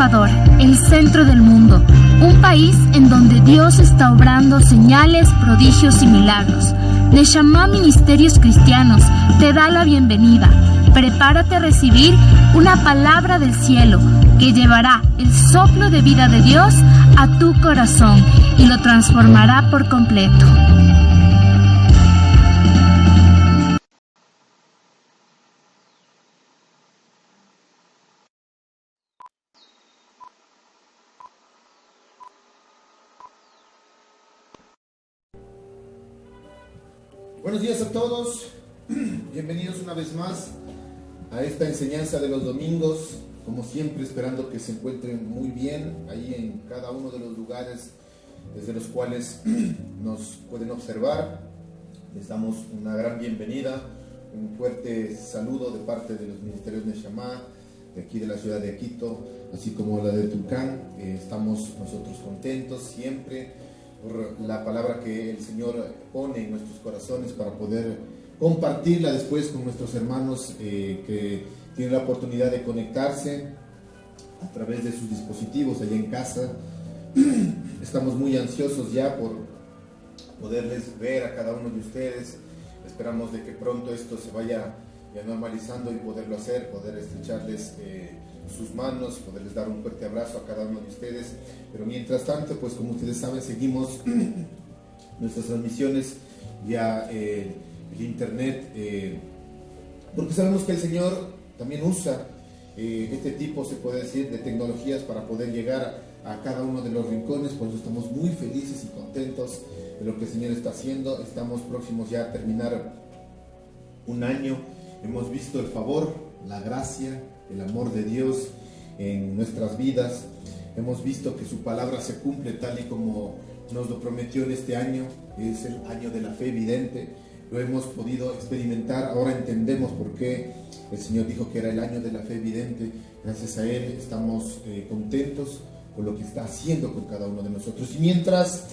Ecuador, el centro del mundo, un país en donde Dios está obrando señales, prodigios y milagros. Neshama Ministerios Cristianos te da la bienvenida. Prepárate a recibir una palabra del cielo que llevará el soplo de vida de Dios a tu corazón y lo transformará por completo. Buenos días a todos, bienvenidos una vez más a esta enseñanza de los domingos, como siempre esperando que se encuentren muy bien ahí en cada uno de los lugares desde los cuales nos pueden observar. Les damos una gran bienvenida, un fuerte saludo de parte de los ministerios de Neshama, de aquí de la ciudad de Quito, así como la de Tulcán. Estamos nosotros contentos siempre por la palabra que el Señor pone en nuestros corazones para poder compartirla después con nuestros hermanos que tienen la oportunidad de conectarse a través de sus dispositivos allá en casa. Estamos muy ansiosos ya por poderles ver a cada uno de ustedes. Esperamos de que pronto esto se vaya ya normalizando y poderlo hacer, poder estrecharles sus manos, poderles dar un fuerte abrazo a cada uno de ustedes. Pero mientras tanto, pues como ustedes saben, seguimos nuestras transmisiones vía el internet, porque sabemos que el Señor también usa este tipo, se puede decir, de tecnologías para poder llegar a cada uno de los rincones. Por eso estamos muy felices y contentos de lo que el Señor está haciendo. Estamos próximos ya a terminar un año. Hemos visto el favor, la gracia, el amor de Dios en nuestras vidas. Hemos visto que su palabra se cumple tal y como nos lo prometió en este año. Es el año de la fe evidente. Lo hemos podido experimentar. Ahora entendemos por qué el Señor dijo que era el año de la fe evidente. Gracias a Él estamos contentos con lo que está haciendo con cada uno de nosotros. Y mientras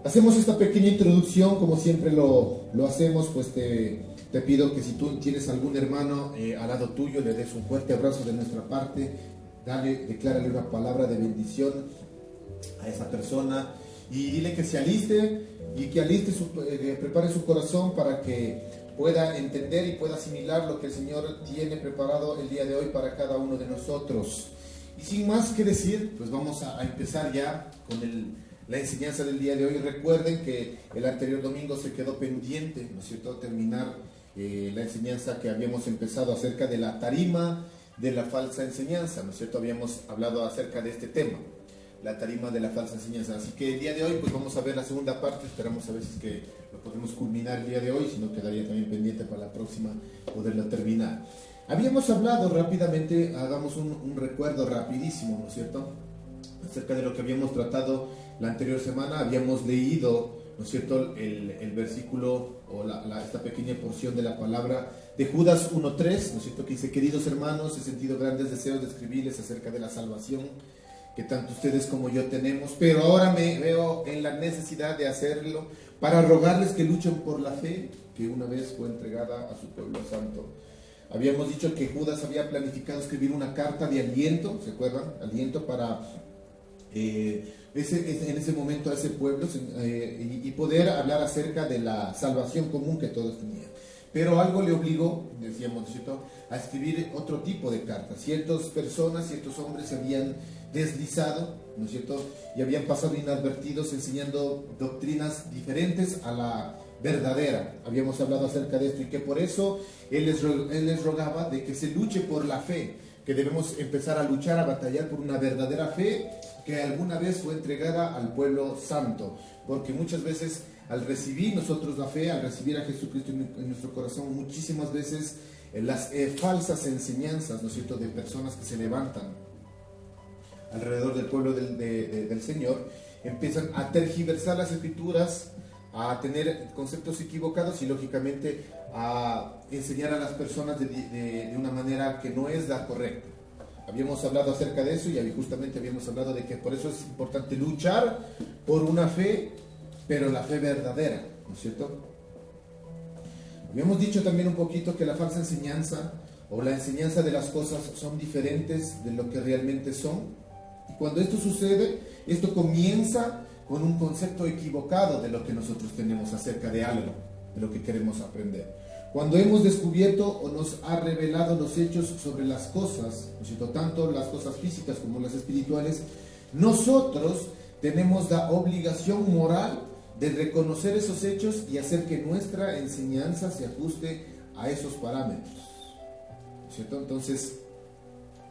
hacemos esta pequeña introducción, como siempre lo hacemos, pues te pido que si tú tienes algún hermano al lado tuyo, le des un fuerte abrazo de nuestra parte. Declárale una palabra de bendición a esa persona y dile que se aliste y que prepare su corazón para que pueda entender y pueda asimilar lo que el Señor tiene preparado el día de hoy para cada uno de nosotros. Y sin más que decir, pues vamos a empezar ya con la enseñanza del día de hoy. Recuerden que el anterior domingo se quedó pendiente, ¿no es cierto?, terminar la enseñanza que habíamos empezado acerca de la tarima de la falsa enseñanza, ¿no es cierto? Habíamos hablado acerca de este tema, la tarima de la falsa enseñanza. Así que el día de hoy pues vamos a ver la segunda parte. Esperamos a ver si es que lo podemos culminar el día de hoy, si no quedaría también pendiente para la próxima poderla terminar. Habíamos hablado rápidamente, hagamos un recuerdo rapidísimo, ¿no es cierto?, acerca de lo que habíamos tratado la anterior semana. Habíamos leído, ¿no es cierto?, el versículo o esta pequeña porción de la palabra de Judas 1:3, ¿no es cierto?, que dice: queridos hermanos, he sentido grandes deseos de escribirles acerca de la salvación que tanto ustedes como yo tenemos, pero ahora me veo en la necesidad de hacerlo para rogarles que luchen por la fe que una vez fue entregada a su pueblo santo. Habíamos dicho que Judas había planificado escribir una carta de aliento, ¿se acuerdan? Aliento para en ese momento a ese pueblo y poder hablar acerca de la salvación común que todos tenían. Pero algo le obligó, decíamos, ¿cierto?, a escribir otro tipo de cartas. Ciertas personas, ciertos hombres se habían deslizado, ¿no es cierto?, y habían pasado inadvertidos enseñando doctrinas diferentes a la verdadera. Habíamos hablado acerca de esto y que por eso él les rogaba de que se luche por la fe, que debemos empezar a luchar, a batallar por una verdadera fe que alguna vez fue entregada al pueblo santo, porque muchas veces al recibir nosotros la fe, al recibir a Jesucristo en nuestro corazón, muchísimas veces las falsas enseñanzas, ¿no es cierto?, de personas que se levantan alrededor del pueblo del Señor, empiezan a tergiversar las escrituras, a tener conceptos equivocados y lógicamente a enseñar a las personas de una manera que no es la correcta. Habíamos hablado acerca de eso y justamente habíamos hablado de que por eso es importante luchar por una fe, pero la fe verdadera, ¿no es cierto? Habíamos dicho también un poquito que la falsa enseñanza o la enseñanza de las cosas son diferentes de lo que realmente son. Y cuando esto sucede, esto comienza con un concepto equivocado de lo que nosotros tenemos acerca de algo, de lo que queremos aprender. Cuando hemos descubierto o nos ha revelado los hechos sobre las cosas, ¿no es cierto?, tanto las cosas físicas como las espirituales, nosotros tenemos la obligación moral de reconocer esos hechos y hacer que nuestra enseñanza se ajuste a esos parámetros, ¿no es cierto? Entonces,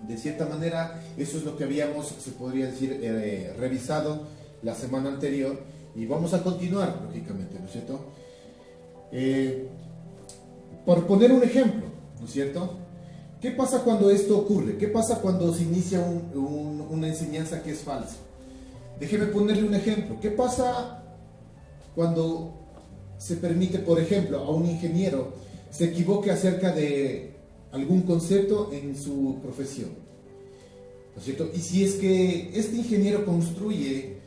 de cierta manera, eso es lo que habíamos, se podría decir, revisado la semana anterior, y vamos a continuar, lógicamente, ¿no es cierto? Por poner un ejemplo, ¿no es cierto? ¿Qué pasa cuando esto ocurre? ¿Qué pasa cuando se inicia una enseñanza que es falsa? Déjeme ponerle un ejemplo. ¿Qué pasa cuando se permite, por ejemplo, a un ingeniero se equivoque acerca de algún concepto en su profesión? ¿No es cierto? Y si es que este ingeniero construye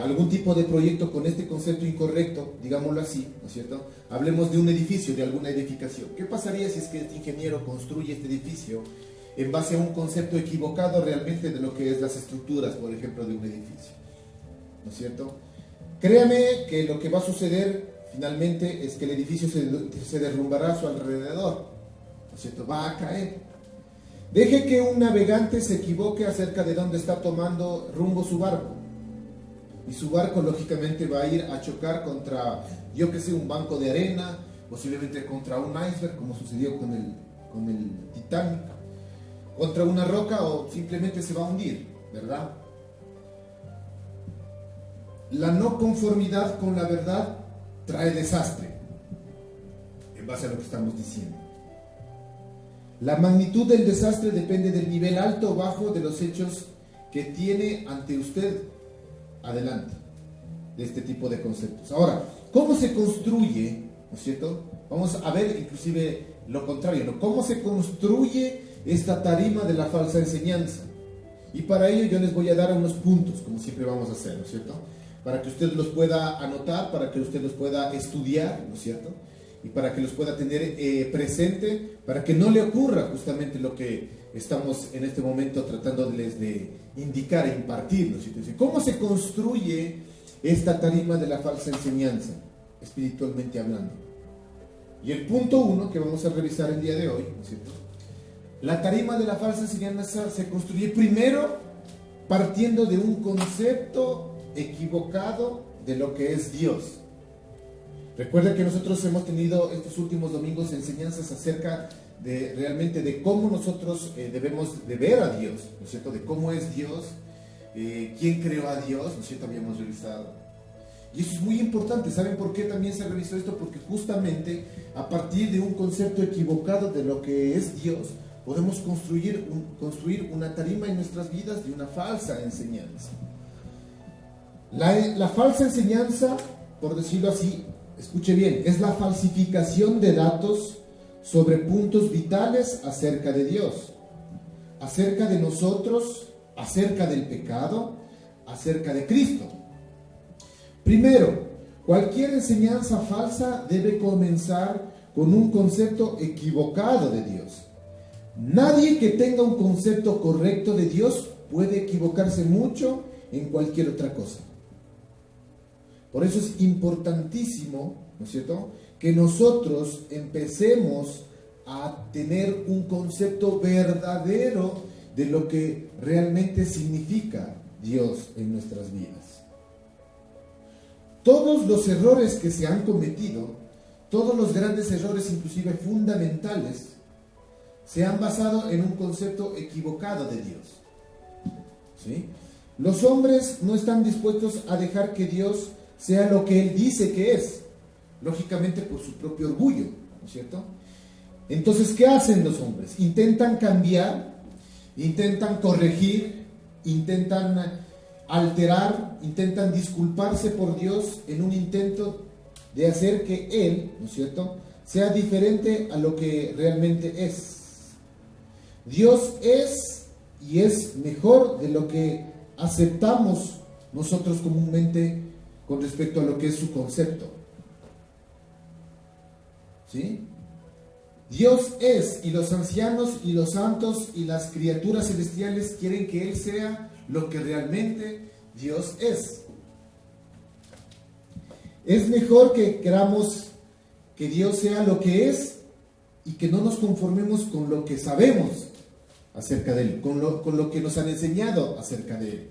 algún tipo de proyecto con este concepto incorrecto, digámoslo así, ¿no es cierto? Hablemos de un edificio, de alguna edificación. ¿Qué pasaría si es que este ingeniero construye este edificio en base a un concepto equivocado realmente de lo que es las estructuras, por ejemplo, de un edificio? ¿No es cierto? Créame que lo que va a suceder finalmente es que el edificio se derrumbará a su alrededor, ¿no es cierto? Va a caer. Deje que un navegante se equivoque acerca de dónde está tomando rumbo su barco. Y su barco lógicamente va a ir a chocar contra, yo que sé, un banco de arena, posiblemente contra un iceberg, como sucedió con el Titanic, contra una roca, o simplemente se va a hundir, ¿verdad? La no conformidad con la verdad trae desastre, en base a lo que estamos diciendo. La magnitud del desastre depende del nivel alto o bajo de los hechos que tiene ante usted adelante de este tipo de conceptos. Ahora, ¿cómo se construye, ¿no es cierto? Vamos a ver inclusive lo contrario, ¿no? ¿Cómo se construye esta tarima de la falsa enseñanza? Y para ello yo les voy a dar unos puntos, como siempre vamos a hacer, ¿no es cierto? Para que usted los pueda anotar, para que usted los pueda estudiar, ¿no es cierto? Y para que los pueda tener presente, para que no le ocurra justamente lo que estamos en este momento tratándoles de indicar e impartir, ¿no es cierto? ¿Cómo se construye esta tarima de la falsa enseñanza, espiritualmente hablando? Y el punto 1 que vamos a revisar el día de hoy, ¿no es cierto? La tarima de la falsa enseñanza se construye primero partiendo de un concepto equivocado de lo que es Dios. Recuerden que nosotros hemos tenido estos últimos domingos enseñanzas acerca de realmente de cómo nosotros debemos de ver a Dios, ¿no es cierto? De cómo es Dios, quién creó a Dios, ¿no es cierto? Habíamos revisado. Y eso es muy importante. ¿Saben por qué también se revisó esto? Porque justamente a partir de un concepto equivocado de lo que es Dios, podemos construir una tarima en nuestras vidas de una falsa enseñanza. La falsa enseñanza, por decirlo así, escuche bien, es la falsificación de datos sobre puntos vitales acerca de Dios, acerca de nosotros, acerca del pecado, acerca de Cristo. Primero, cualquier enseñanza falsa debe comenzar con un concepto equivocado de Dios. Nadie que tenga un concepto correcto de Dios puede equivocarse mucho en cualquier otra cosa. Por eso es importantísimo, ¿no es cierto?, que nosotros empecemos a tener un concepto verdadero de lo que realmente significa Dios en nuestras vidas. Todos los errores que se han cometido, todos los grandes errores, inclusive fundamentales, se han basado en un concepto equivocado de Dios. ¿Sí? Los hombres no están dispuestos a dejar que Dios sea lo que Él dice que es, lógicamente por su propio orgullo, ¿no es cierto? Entonces, ¿qué hacen los hombres? Intentan cambiar, intentan corregir, intentan alterar, intentan disculparse por Dios en un intento de hacer que Él, ¿no es cierto?, sea diferente a lo que realmente es. Dios es y es mejor de lo que aceptamos nosotros comúnmente con respecto a lo que es su concepto. ¿Sí? Dios es, y los ancianos y los santos y las criaturas celestiales quieren que Él sea lo que realmente Dios es. Es mejor que queramos que Dios sea lo que es y que no nos conformemos con lo que sabemos acerca de Él, con lo que nos han enseñado acerca de Él.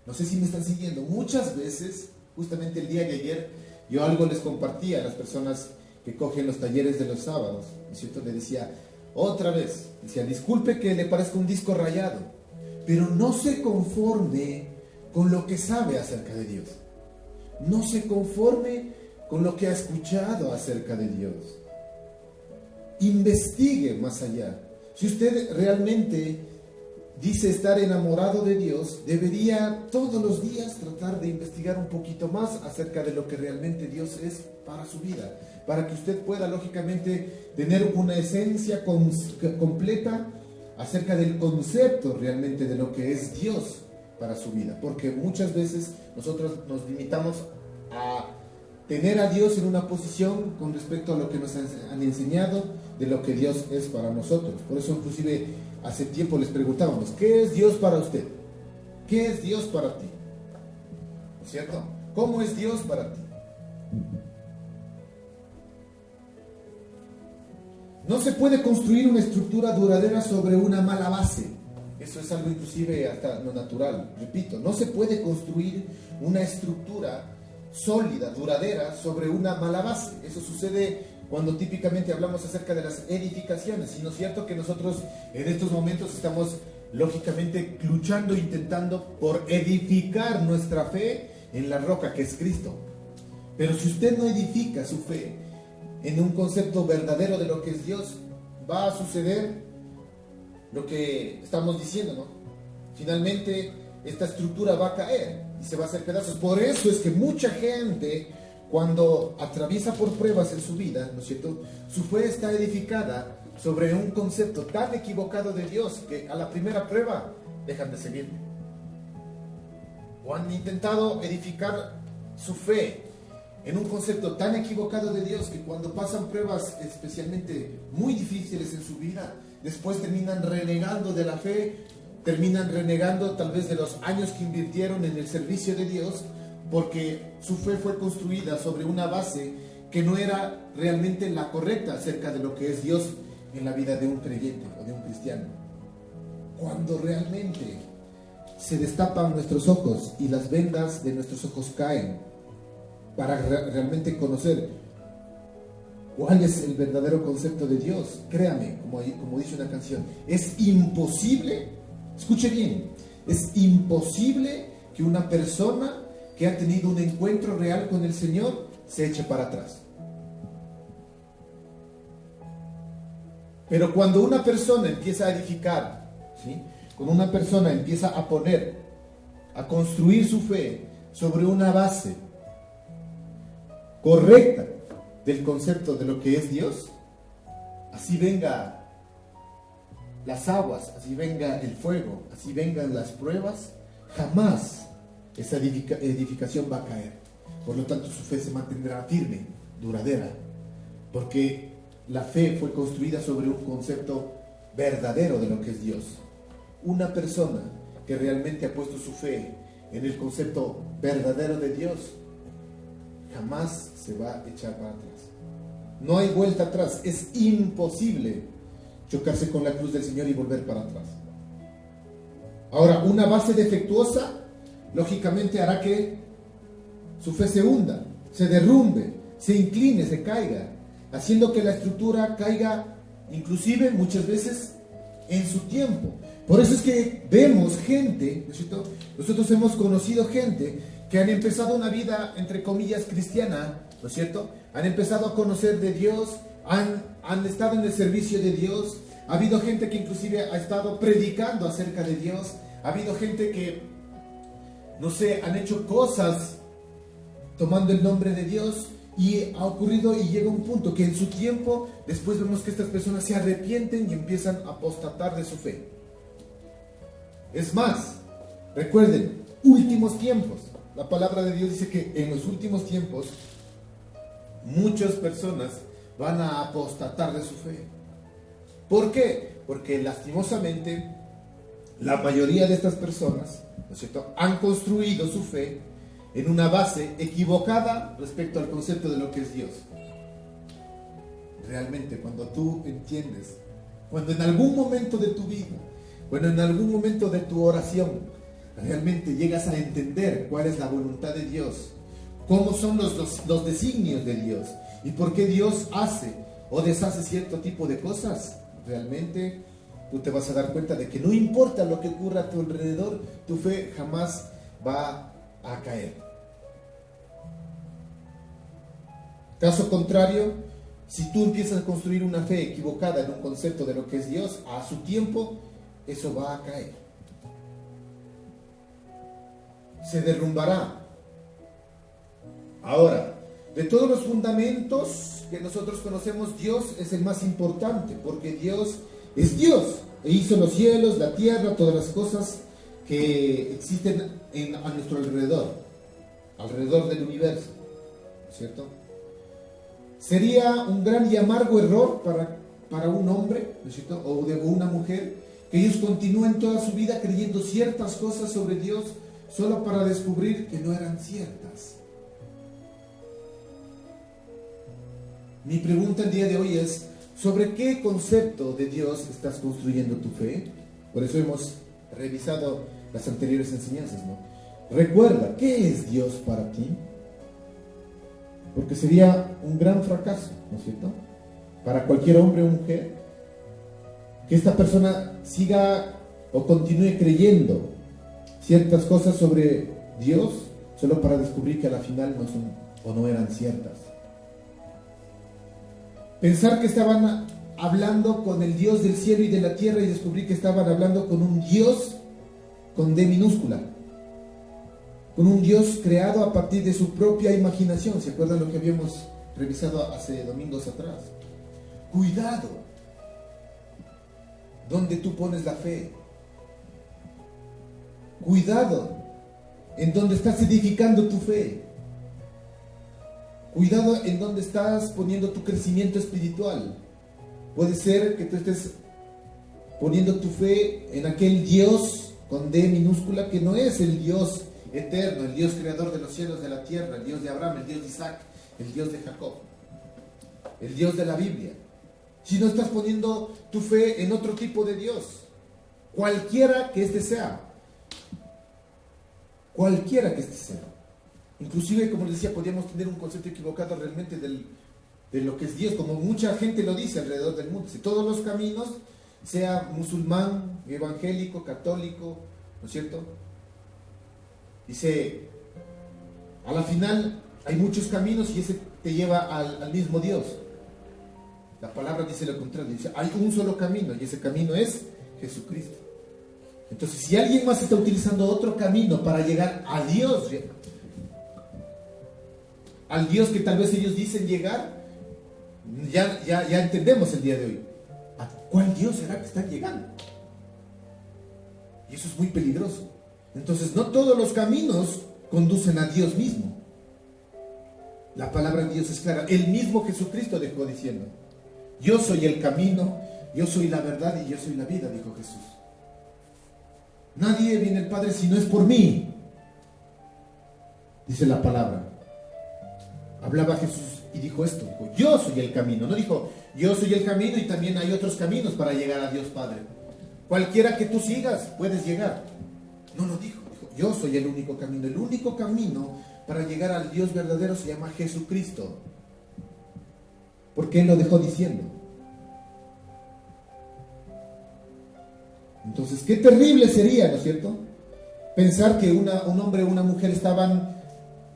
No sé si me están siguiendo. Muchas veces, justamente el día de ayer, yo algo les compartía a las personas que cogen los talleres de los sábados, ¿no es cierto? Le decía, otra vez, decía, disculpe que le parezca un disco rayado, pero no se conforme con lo que sabe acerca de Dios. No se conforme con lo que ha escuchado acerca de Dios. Investigue más allá. Si usted realmente dice estar enamorado de Dios, debería todos los días tratar de investigar un poquito más acerca de lo que realmente Dios es para su vida, para que usted pueda lógicamente tener una esencia completa acerca del concepto realmente de lo que es Dios para su vida, porque muchas veces nosotros nos limitamos a tener a Dios en una posición con respecto a lo que nos han enseñado de lo que Dios es para nosotros. Por eso inclusive hace tiempo les preguntábamos, ¿qué es Dios para usted? ¿Qué es Dios para ti? ¿No es cierto? ¿Cómo es Dios para ti? No se puede construir una estructura duradera sobre una mala base. Eso es algo inclusive hasta lo natural. Repito, no se puede construir una estructura sólida, duradera, sobre una mala base. Eso sucede cuando típicamente hablamos acerca de las edificaciones. Y no es cierto que nosotros en estos momentos estamos lógicamente luchando, intentando por edificar nuestra fe en la roca que es Cristo. Pero si usted no edifica su fe en un concepto verdadero de lo que es Dios, va a suceder lo que estamos diciendo, ¿no? Finalmente esta estructura va a caer y se va a hacer pedazos. Por eso es que mucha gente, cuando atraviesa por pruebas en su vida, ¿no es cierto?, su fe está edificada sobre un concepto tan equivocado de Dios que a la primera prueba dejan de seguirle. O han intentado edificar su fe en un concepto tan equivocado de Dios que cuando pasan pruebas especialmente muy difíciles en su vida, después terminan renegando de la fe, terminan renegando tal vez de los años que invirtieron en el servicio de Dios, porque su fe fue construida sobre una base que no era realmente la correcta acerca de lo que es Dios en la vida de un creyente o de un cristiano. Cuando realmente se destapan nuestros ojos y las vendas de nuestros ojos caen para realmente conocer cuál es el verdadero concepto de Dios, créame, como dice una canción, es imposible, escuche bien, es imposible que una persona que ha tenido un encuentro real con el Señor se eche para atrás. Pero cuando una persona empieza a edificar, ¿sí?, cuando una persona empieza a poner, a construir su fe sobre una base correcta del concepto de lo que es Dios, así venga las aguas, así venga el fuego, así vengan las pruebas, jamás esa edificación va a caer. Por lo tanto, su fe se mantendrá firme, duradera, porque la fe fue construida sobre un concepto verdadero de lo que es Dios. Una persona que realmente ha puesto su fe en el concepto verdadero de Dios, jamás se va a echar para atrás. No hay vuelta atrás. Es imposible chocarse con la cruz del Señor y volver para atrás. Ahora, una base defectuosa, lógicamente hará que su fe se hunda, se derrumbe, se incline, se caiga, haciendo que la estructura caiga, inclusive muchas veces en su tiempo. Por eso es que vemos gente, ¿no es cierto? Nosotros hemos conocido gente que han empezado una vida, entre comillas, cristiana, ¿no es cierto? Han empezado a conocer de Dios, han estado en el servicio de Dios. Ha habido gente que inclusive ha estado predicando acerca de Dios. Ha habido gente que, no sé, han hecho cosas tomando el nombre de Dios, y ha ocurrido y llega un punto que en su tiempo, después vemos que estas personas se arrepienten y empiezan a apostatar de su fe. Es más, recuerden, últimos tiempos. La palabra de Dios dice que en los últimos tiempos muchas personas van a apostatar de su fe. ¿Por qué? Porque lastimosamente la mayoría de estas personas, ¿no es cierto?, han construido su fe en una base equivocada respecto al concepto de lo que es Dios. Realmente, cuando tú entiendes, cuando en algún momento de tu vida, cuando en algún momento de tu oración, realmente llegas a entender cuál es la voluntad de Dios, cómo son los designios de Dios y por qué Dios hace o deshace cierto tipo de cosas, realmente tú te vas a dar cuenta de que no importa lo que ocurra a tu alrededor, tu fe jamás va a caer. Caso contrario, si tú empiezas a construir una fe equivocada en un concepto de lo que es Dios, a su tiempo eso va a caer. Se derrumbará. Ahora, de todos los fundamentos que nosotros conocemos, Dios es el más importante, porque Dios es Dios, e hizo los cielos, la tierra, todas las cosas que existen a nuestro alrededor del universo, ¿cierto? Sería un gran y amargo error para un hombre, ¿no es cierto?, o de una mujer, que ellos continúen toda su vida creyendo ciertas cosas sobre Dios solo para descubrir que no eran ciertas. Mi pregunta el día de hoy es: ¿sobre qué concepto de Dios estás construyendo tu fe? Por eso hemos revisado las anteriores enseñanzas, ¿no? Recuerda, ¿qué es Dios para ti? Porque sería un gran fracaso, ¿no es cierto?, para cualquier hombre o mujer, que esta persona siga o continúe creyendo ciertas cosas sobre Dios solo para descubrir que a la final no son o no eran ciertas. Pensar que estaban hablando con el Dios del cielo y de la tierra y descubrir que estaban hablando con un Dios con D minúscula, con un Dios creado a partir de su propia imaginación. ¿Se acuerdan lo que habíamos revisado hace domingos atrás? Cuidado donde tú pones la fe. Cuidado en donde estás edificando tu fe. Cuidado en donde estás poniendo tu crecimiento espiritual. Puede ser que tú estés poniendo tu fe en aquel Dios con D minúscula que no es el Dios eterno, el Dios creador de los cielos, de la tierra, el Dios de Abraham, el Dios de Isaac, el Dios de Jacob, el Dios de la Biblia. Si no estás poniendo tu fe en otro tipo de Dios, cualquiera que este sea, cualquiera que este sea. Inclusive, como les decía, podríamos tener un concepto equivocado realmente de lo que es Dios, como mucha gente lo dice alrededor del mundo. Si todos los caminos, sea musulmán, evangélico, católico, ¿no es cierto?, dice, a la final hay muchos caminos y ese te lleva al mismo Dios. La palabra dice lo contrario, dice, hay un solo camino y ese camino es Jesucristo. Entonces, si alguien más está utilizando otro camino para llegar a Dios, al Dios que tal vez ellos dicen llegar, ya entendemos el día de hoy. ¿A cuál Dios será que están llegando? Y eso es muy peligroso. Entonces, no todos los caminos conducen a Dios mismo. La palabra de Dios es clara. El mismo Jesucristo dejó diciendo: yo soy el camino, yo soy la verdad y yo soy la vida, dijo Jesús. Nadie viene al Padre si no es por mí, dice la palabra. Hablaba Jesús y dijo esto, dijo, yo soy el camino. No dijo, yo soy el camino y también hay otros caminos para llegar a Dios Padre. Cualquiera que tú sigas, puedes llegar. No lo dijo, dijo, yo soy el único camino. El único camino para llegar al Dios verdadero se llama Jesucristo. Porque Él lo dejó diciendo. Entonces, qué terrible sería, ¿no es cierto?, pensar que un hombre o una mujer estaban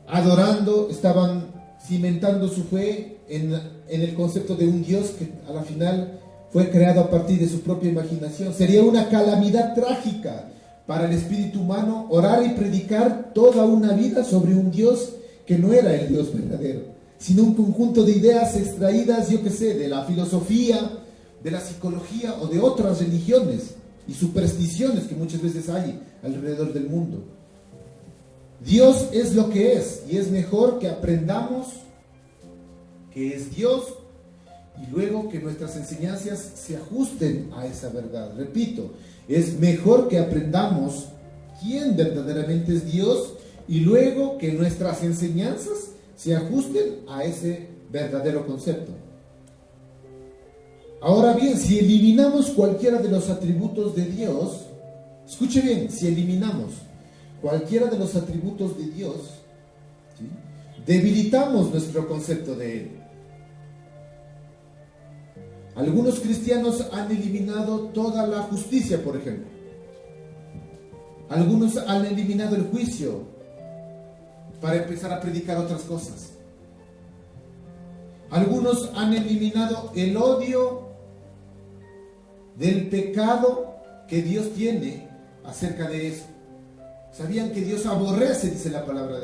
adorando, estaban cimentando su fe en el concepto de un Dios que a la final fue creado a partir de su propia imaginación. Sería una calamidad trágica para el espíritu humano orar y predicar toda una vida sobre un Dios que no era el Dios verdadero, sino un conjunto de ideas extraídas, yo qué sé, de la filosofía, de la psicología o de otras religiones y supersticiones que muchas veces hay alrededor del mundo. Dios es lo que es, y es mejor que aprendamos que es Dios y luego que nuestras enseñanzas se ajusten a esa verdad. Repito, es mejor que aprendamos quién verdaderamente es Dios y luego que nuestras enseñanzas se ajusten a ese verdadero concepto. Ahora bien, si eliminamos cualquiera de los atributos de Dios, escuche bien, si eliminamos cualquiera de los atributos de Dios, ¿sí?, debilitamos nuestro concepto de Él. Algunos cristianos han eliminado toda la justicia, por ejemplo. Algunos han eliminado el juicio para empezar a predicar otras cosas. Algunos han eliminado el odio del pecado que Dios tiene acerca de eso. ¿Sabían que Dios aborrece, dice la palabra,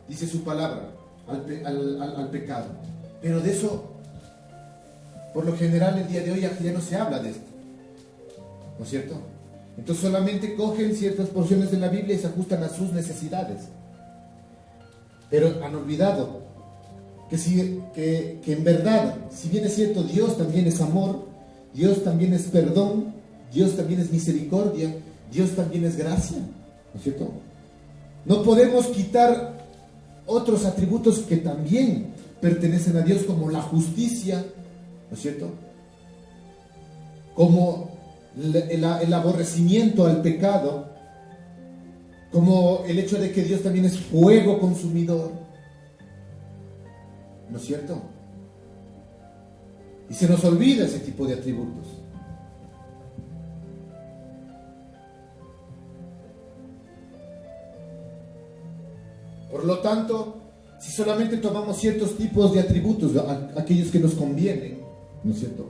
dice su palabra, al pecado? Pero de eso, por lo general, el día de hoy ya no se habla de esto, ¿no es cierto? Entonces solamente cogen ciertas porciones de la Biblia y se ajustan a sus necesidades. Pero han olvidado que en verdad, si bien es cierto, Dios también es amor, Dios también es perdón, Dios también es misericordia, Dios también es gracia, ¿no es cierto? No podemos quitar otros atributos que también pertenecen a Dios, como la justicia, ¿no es cierto? Como el aborrecimiento al pecado, como el hecho de que Dios también es fuego consumidor, ¿no es cierto? Y se nos olvida ese tipo de atributos. Por lo tanto, si solamente tomamos ciertos tipos de atributos, aquellos que nos convienen, ¿no es cierto?,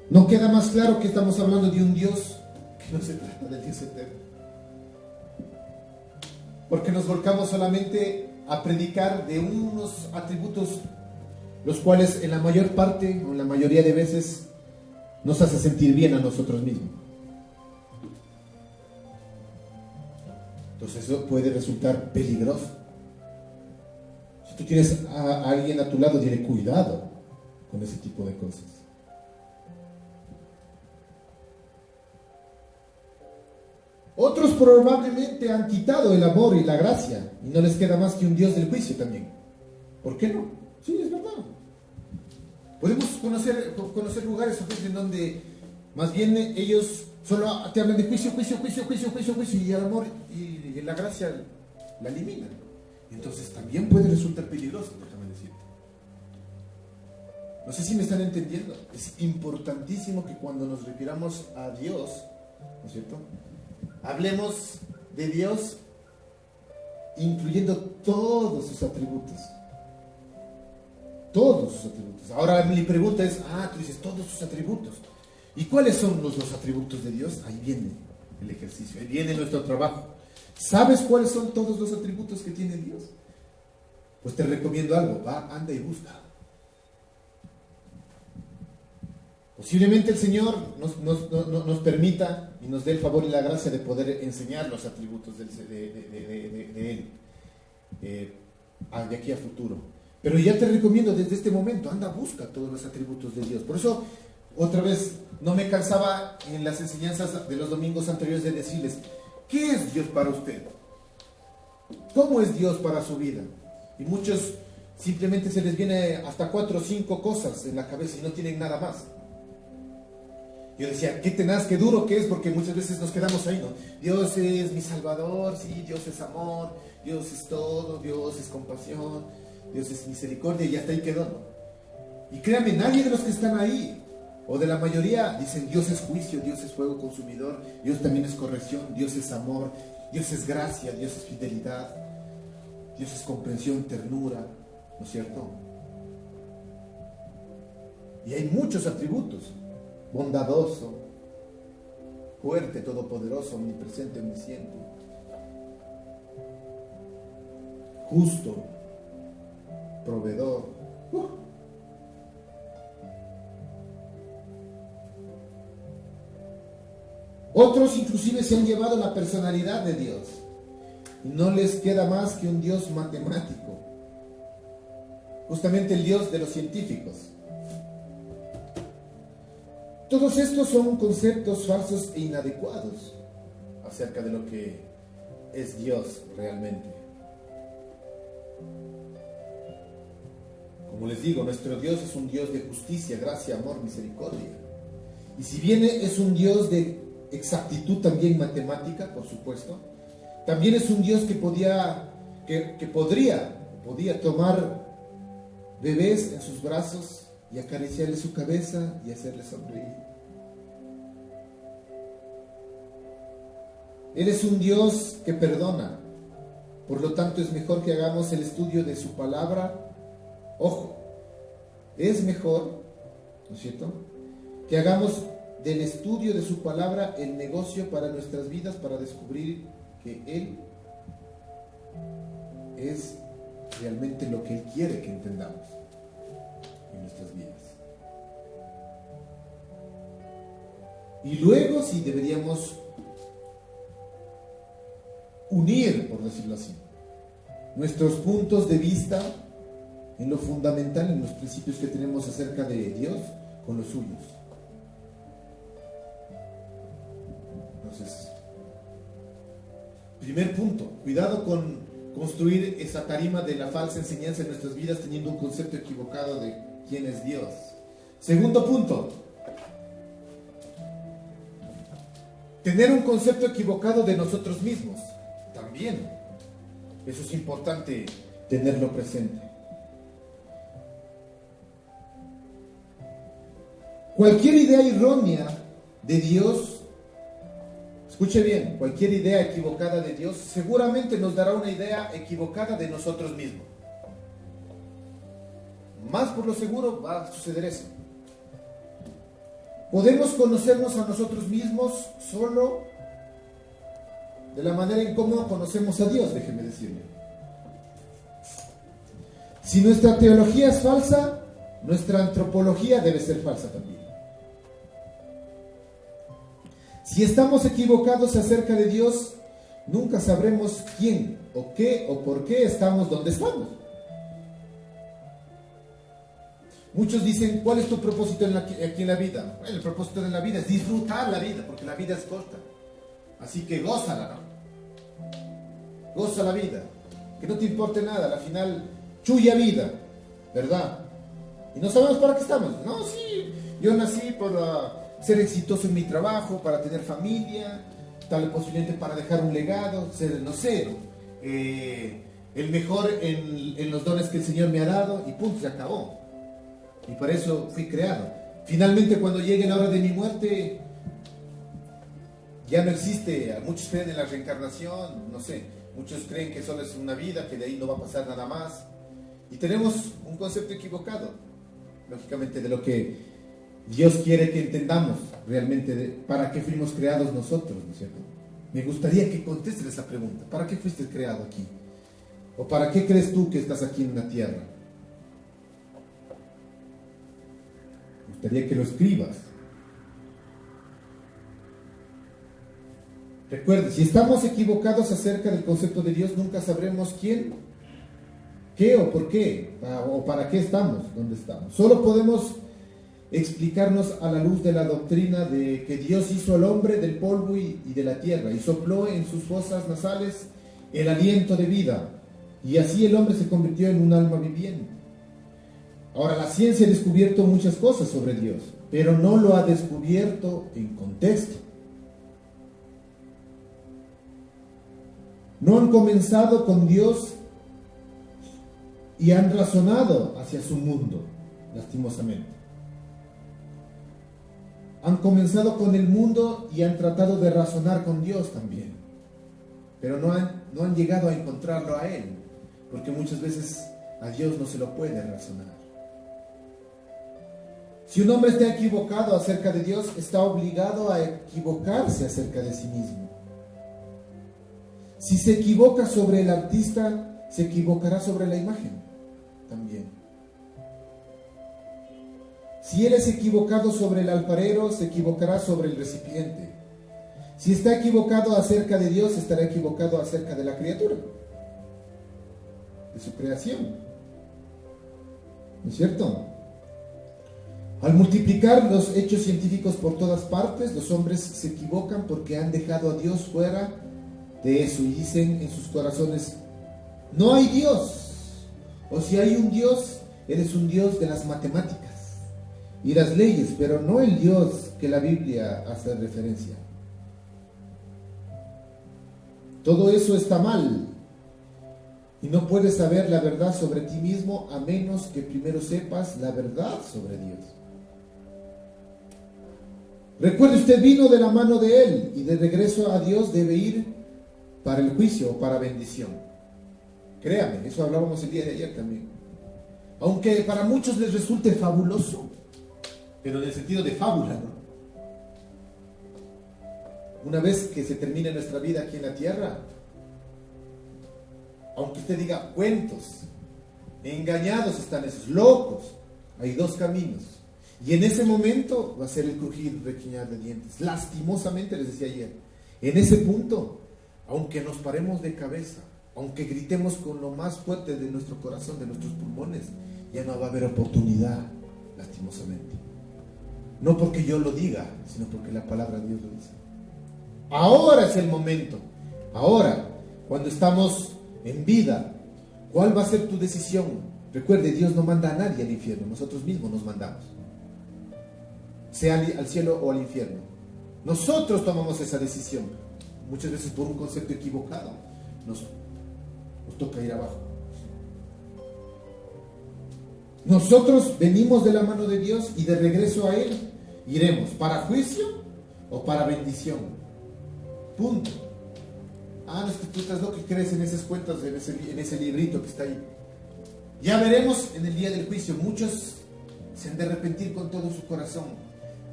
¿no queda más claro que estamos hablando de un Dios que no se trata del Dios eterno? Porque nos volcamos solamente a predicar de unos atributos, los cuales en la mayor parte, o en la mayoría de veces, nos hace sentir bien a nosotros mismos. Entonces eso puede resultar peligroso. Si tú tienes a alguien a tu lado, dile cuidado con ese tipo de cosas. Otros probablemente han quitado el amor y la gracia y no les queda más que un Dios del juicio también. ¿Por qué no? Sí, es verdad. Podemos conocer lugares en donde más bien ellos solo te hablan de juicio, y el amor y la gracia la eliminan. Entonces también puede resultar peligroso, déjame decirte. No sé si me están entendiendo. Es importantísimo que cuando nos refiramos a Dios, ¿no es cierto?, hablemos de Dios incluyendo todos sus atributos. Todos sus atributos. Ahora mi pregunta es, tú dices todos sus atributos. ¿Y cuáles son los atributos de Dios? Ahí viene el ejercicio, ahí viene nuestro trabajo. ¿Sabes cuáles son todos los atributos que tiene Dios? Pues te recomiendo algo, anda y busca. Posiblemente el Señor nos permita y nos dé el favor y la gracia de poder enseñar los atributos de Él de aquí a futuro. Pero ya te recomiendo desde este momento, anda, busca todos los atributos de Dios. Por eso, otra vez, no me cansaba en las enseñanzas de los domingos anteriores de decirles, ¿qué es Dios para usted? ¿Cómo es Dios para su vida? Y muchos simplemente se les viene hasta 4 o 5 cosas en la cabeza y no tienen nada más. Yo decía, qué tenaz, qué duro que es, porque muchas veces nos quedamos ahí, ¿no? Dios es mi Salvador, sí, Dios es amor, Dios es todo, Dios es compasión, Dios es misericordia, y hasta ahí quedó, ¿no? Y créanme, nadie de los que están ahí, o de la mayoría, dicen Dios es juicio, Dios es fuego consumidor, Dios también es corrección, Dios es amor, Dios es gracia, Dios es fidelidad, Dios es comprensión, ternura, ¿no es cierto? Y hay muchos atributos. Bondadoso, fuerte, todopoderoso, omnipresente, omnisciente, justo, proveedor. Otros inclusive se han llevado la personalidad de Dios y no les queda más que un Dios matemático. justamente el Dios de los científicos. Todos estos son conceptos falsos e inadecuados acerca de lo que es Dios realmente. Como les digo, nuestro Dios es un Dios de justicia, gracia, amor, misericordia. Y si bien es un Dios de exactitud también matemática, por supuesto, también es un Dios que podía tomar bebés en sus brazos y acariciarle su cabeza y hacerle sonreír. Él es un Dios que perdona. Por lo tanto, es mejor que hagamos el estudio de su palabra. Ojo, es mejor, ¿no es cierto?, que hagamos del estudio de su palabra el negocio para nuestras vidas, para descubrir que Él es realmente lo que Él quiere que entendamos en nuestras vidas. Y luego sí deberíamos unir, por decirlo así, nuestros puntos de vista en lo fundamental, en los principios que tenemos acerca de Dios, con los suyos. Entonces, primer punto, cuidado con construir esa tarima de la falsa enseñanza en nuestras vidas teniendo un concepto equivocado de quién es Dios. Segundo punto, tener un concepto equivocado de nosotros mismos. También, eso es importante tenerlo presente. Cualquier idea errónea de Dios, escuche bien, cualquier idea equivocada de Dios seguramente nos dará una idea equivocada de nosotros mismos. Más por lo seguro va a suceder eso. Podemos conocernos a nosotros mismos solo de la manera en cómo conocemos a Dios, déjeme decirle. Si nuestra teología es falsa, nuestra antropología debe ser falsa también. Si estamos equivocados acerca de Dios, nunca sabremos quién o qué o por qué estamos donde estamos. Muchos dicen, ¿cuál es tu propósito aquí en la vida? Bueno, el propósito de la vida es disfrutar la vida, porque la vida es corta. Así que gózala, ¿no? Goza la vida. Que no te importe nada, al final, chulla vida, ¿verdad? Y no sabemos para qué estamos. No, sí, yo nací para ser exitoso en mi trabajo, para tener familia, tal posiblemente para dejar un legado, ser, no sé, el mejor en los dones que el Señor me ha dado, y punto, se acabó. Y para eso fui creado. Finalmente, cuando llegue la hora de mi muerte, ya no existe. Muchos creen en la reencarnación, no sé, muchos creen que solo es una vida, que de ahí no va a pasar nada más. Y tenemos un concepto equivocado, lógicamente, de lo que Dios quiere que entendamos realmente para qué fuimos creados nosotros, ¿no es cierto? Me gustaría que contestes esa pregunta. ¿Para qué fuiste creado aquí? ¿O para qué crees tú que estás aquí en la tierra? Me gustaría que lo escribas. Recuerde, si estamos equivocados acerca del concepto de Dios, nunca sabremos quién, qué o por qué, o para qué estamos, dónde estamos. Solo podemos explicarnos a la luz de la doctrina de que Dios hizo al hombre del polvo y de la tierra y sopló en sus fosas nasales el aliento de vida, y así el hombre se convirtió en un alma viviente. Ahora, la ciencia ha descubierto muchas cosas sobre Dios, pero no lo ha descubierto en contexto. No han comenzado con Dios y han razonado hacia su mundo, lastimosamente. Han comenzado con el mundo y han tratado de razonar con Dios también, pero no han llegado a encontrarlo a Él, porque muchas veces a Dios no se lo puede razonar. Si un hombre está equivocado acerca de Dios, está obligado a equivocarse acerca de sí mismo. Si se equivoca sobre el artista, se equivocará sobre la imagen también. Si él es equivocado sobre el alfarero, se equivocará sobre el recipiente. Si está equivocado acerca de Dios, estará equivocado acerca de la criatura, de su creación. ¿No es cierto? Al multiplicar los hechos científicos por todas partes, los hombres se equivocan porque han dejado a Dios fuera de eso y dicen en sus corazones: no hay Dios, o si hay un Dios, Él es un Dios de las matemáticas y las leyes, pero no el Dios que la Biblia hace referencia. Todo eso está mal y no puedes saber la verdad sobre ti mismo a menos que primero sepas la verdad sobre Dios. Recuerde, usted vino de la mano de Él y de regreso a Dios debe ir para el juicio o para bendición. Créame, eso hablábamos el día de ayer también. Aunque para muchos les resulte fabuloso, pero en el sentido de fábula, ¿no? Una vez que se termine nuestra vida aquí en la tierra, aunque usted diga cuentos, engañados están esos, locos, hay dos caminos. Y en ese momento va a ser el crujir, rechinar de dientes. Lastimosamente, les decía ayer, en ese punto, aunque nos paremos de cabeza, aunque gritemos con lo más fuerte de nuestro corazón, de nuestros pulmones, ya no va a haber oportunidad, lastimosamente. No porque yo lo diga, sino porque la palabra de Dios lo dice. Ahora es el momento. Ahora, cuando estamos en vida, ¿cuál va a ser tu decisión? Recuerde, Dios no manda a nadie al infierno, nosotros mismos nos mandamos, sea al cielo o al infierno. Nosotros tomamos esa decisión, muchas veces por un concepto equivocado nos toca ir abajo. Nosotros venimos de la mano de Dios y de regreso a Él iremos para juicio o para bendición. Punto. No es que tú estás loco y crees en esos cuentos, en ese librito que está ahí. Ya veremos en el día del juicio. Muchos se han de arrepentir con todo su corazón.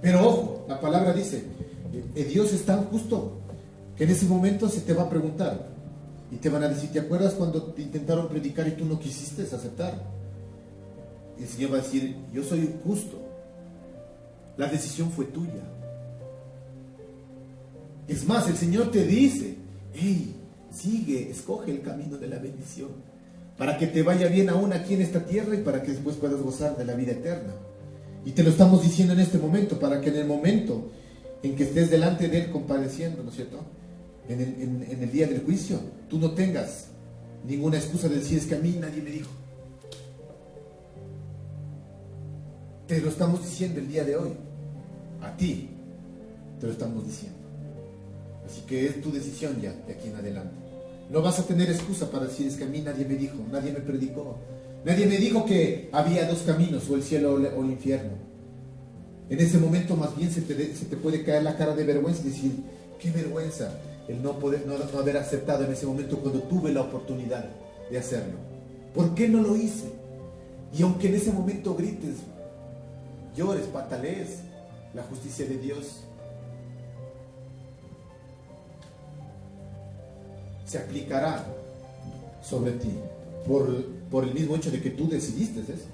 Pero ojo, la palabra dice, Dios es tan justo que en ese momento se te va a preguntar y te van a decir: ¿te acuerdas cuando te intentaron predicar y tú no quisiste aceptar? Y el Señor va a decir: yo soy justo, la decisión fue tuya. Es más, el Señor te dice: hey, sigue, escoge el camino de la bendición, para que te vaya bien aún aquí en esta tierra y para que después puedas gozar de la vida eterna. Y te lo estamos diciendo en este momento, para que en el momento en que estés delante de Él compadeciendo, ¿no es cierto?, en el día del juicio, tú no tengas ninguna excusa de decir: es que a mí nadie me dijo. Te lo estamos diciendo el día de hoy, a ti te lo estamos diciendo. Así que es tu decisión ya de aquí en adelante. No vas a tener excusa para decir: es que a mí nadie me dijo, nadie me predicó, nadie me dijo que había dos caminos, o el cielo o el infierno. En ese momento más bien se te puede caer la cara de vergüenza y decir: qué vergüenza el no haber aceptado en ese momento cuando tuve la oportunidad de hacerlo. ¿Por qué no lo hice? Y aunque en ese momento grites, llores, patalees, la justicia de Dios se aplicará sobre ti por el mismo hecho de que tú decidiste eso.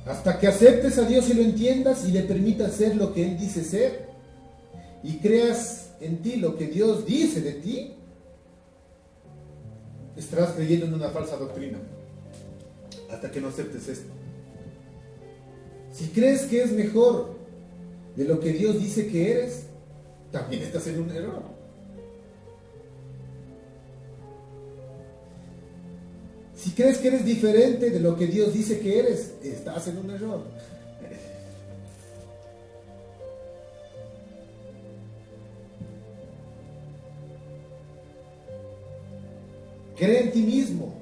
Hasta que aceptes a Dios y lo entiendas y le permitas ser lo que Él dice ser y creas en ti lo que Dios dice de ti, estarás creyendo en una falsa doctrina hasta que no aceptes esto. Si crees que es mejor de lo que Dios dice que eres, también estás en un error. Si crees que eres diferente de lo que Dios dice que eres, estás en un error. Cree en ti mismo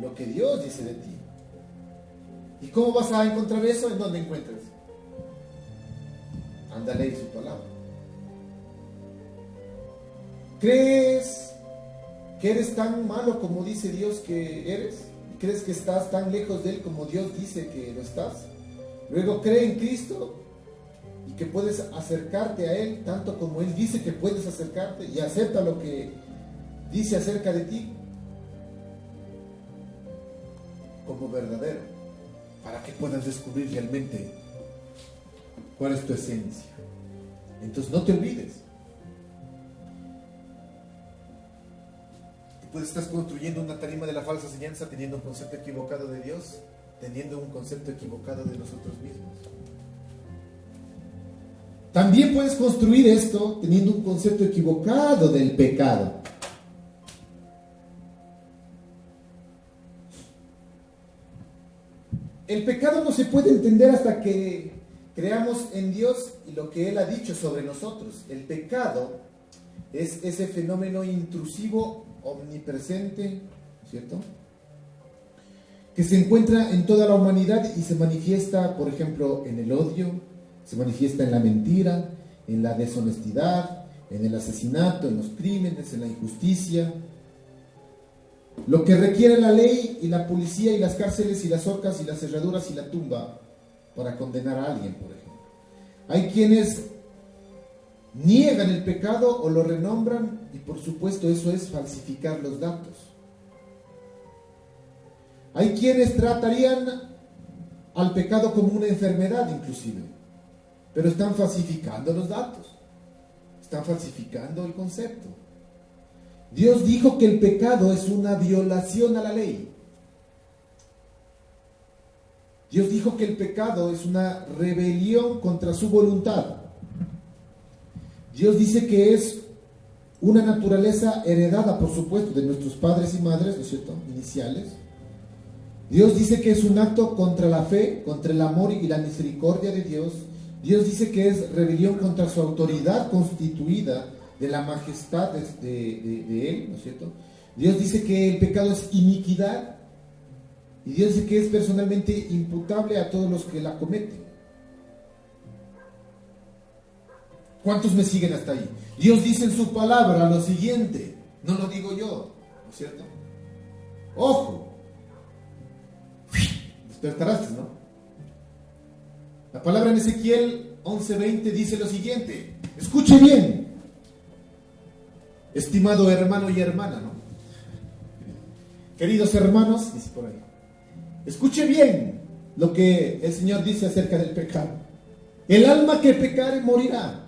lo que Dios dice de ti. ¿Y cómo vas a encontrar eso? ¿En dónde encuentras? Ándale en su palabra. ¿Crees que eres tan malo como dice Dios que eres? ¿Crees que estás tan lejos de Él como Dios dice que lo estás? Luego cree en Cristo y que puedes acercarte a Él tanto como Él dice que puedes acercarte, y acepta lo que dice acerca de ti como verdadero, para que puedas descubrir realmente cuál es tu esencia. Entonces no te olvides. Tú estás construyendo una tarima de la falsa enseñanza teniendo un concepto equivocado de Dios, teniendo un concepto equivocado de nosotros mismos. También puedes construir esto teniendo un concepto equivocado del pecado. El pecado no se puede entender hasta que creamos en Dios y lo que Él ha dicho sobre nosotros. El pecado es ese fenómeno intrusivo, omnipresente, ¿cierto?, que se encuentra en toda la humanidad y se manifiesta, por ejemplo, en el odio, se manifiesta en la mentira, en la deshonestidad, en el asesinato, en los crímenes, en la injusticia. Lo que requiere la ley y la policía y las cárceles y las horcas y las cerraduras y la tumba para condenar a alguien, por ejemplo. Hay quienes niegan el pecado o lo renombran y por supuesto eso es falsificar los datos. Hay quienes tratarían al pecado como una enfermedad inclusive, pero están falsificando los datos, están falsificando el concepto. Dios dijo que el pecado es una violación a la ley. Dios dijo que el pecado es una rebelión contra su voluntad. Dios dice que es una naturaleza heredada, por supuesto, de nuestros padres y madres, ¿no es cierto?, iniciales. Dios dice que es un acto contra la fe, contra el amor y la misericordia de Dios. Dios dice que es rebelión contra su autoridad constituida de la majestad de Él, ¿no es cierto? Dios dice que el pecado es iniquidad y Dios dice que es personalmente imputable a todos los que la cometen. ¿Cuántos me siguen hasta ahí? Dios dice en su palabra lo siguiente, no lo digo yo, ¿no es cierto? Ojo, despertarás, ¿no? La palabra en Ezequiel 11:20 dice lo siguiente, escuche bien, estimado hermano y hermana, ¿no? Queridos hermanos, dice por ahí, escuche bien lo que el Señor dice acerca del pecado. El alma que pecare morirá.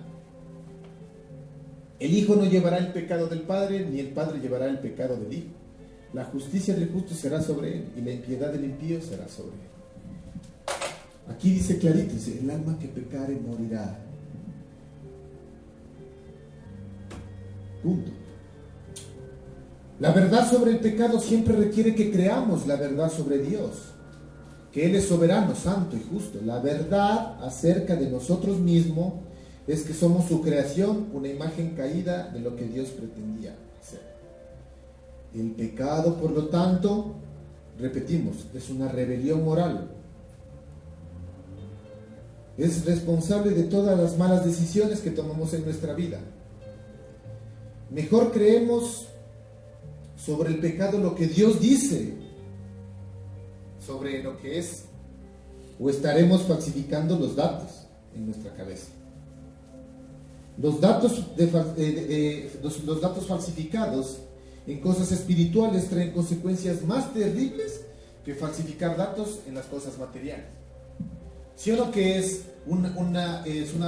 El Hijo no llevará el pecado del Padre, ni el Padre llevará el pecado del Hijo. La justicia del justo será sobre él, y la impiedad del impío será sobre él. Aquí dice clarito, dice, el alma que pecare morirá. Punto. La verdad sobre el pecado siempre requiere que creamos la verdad sobre Dios, que Él es soberano, santo y justo. La verdad acerca de nosotros mismos es que somos su creación, una imagen caída de lo que Dios pretendía hacer. El pecado, por lo tanto, repetimos, es una rebelión moral. Es responsable de todas las malas decisiones que tomamos en nuestra vida. Mejor creemos sobre el pecado lo que Dios dice sobre lo que es, o estaremos falsificando los datos en nuestra cabeza. Los datos falsificados en cosas espirituales traen consecuencias más terribles que falsificar datos en las cosas materiales. ¿Sí o no que es una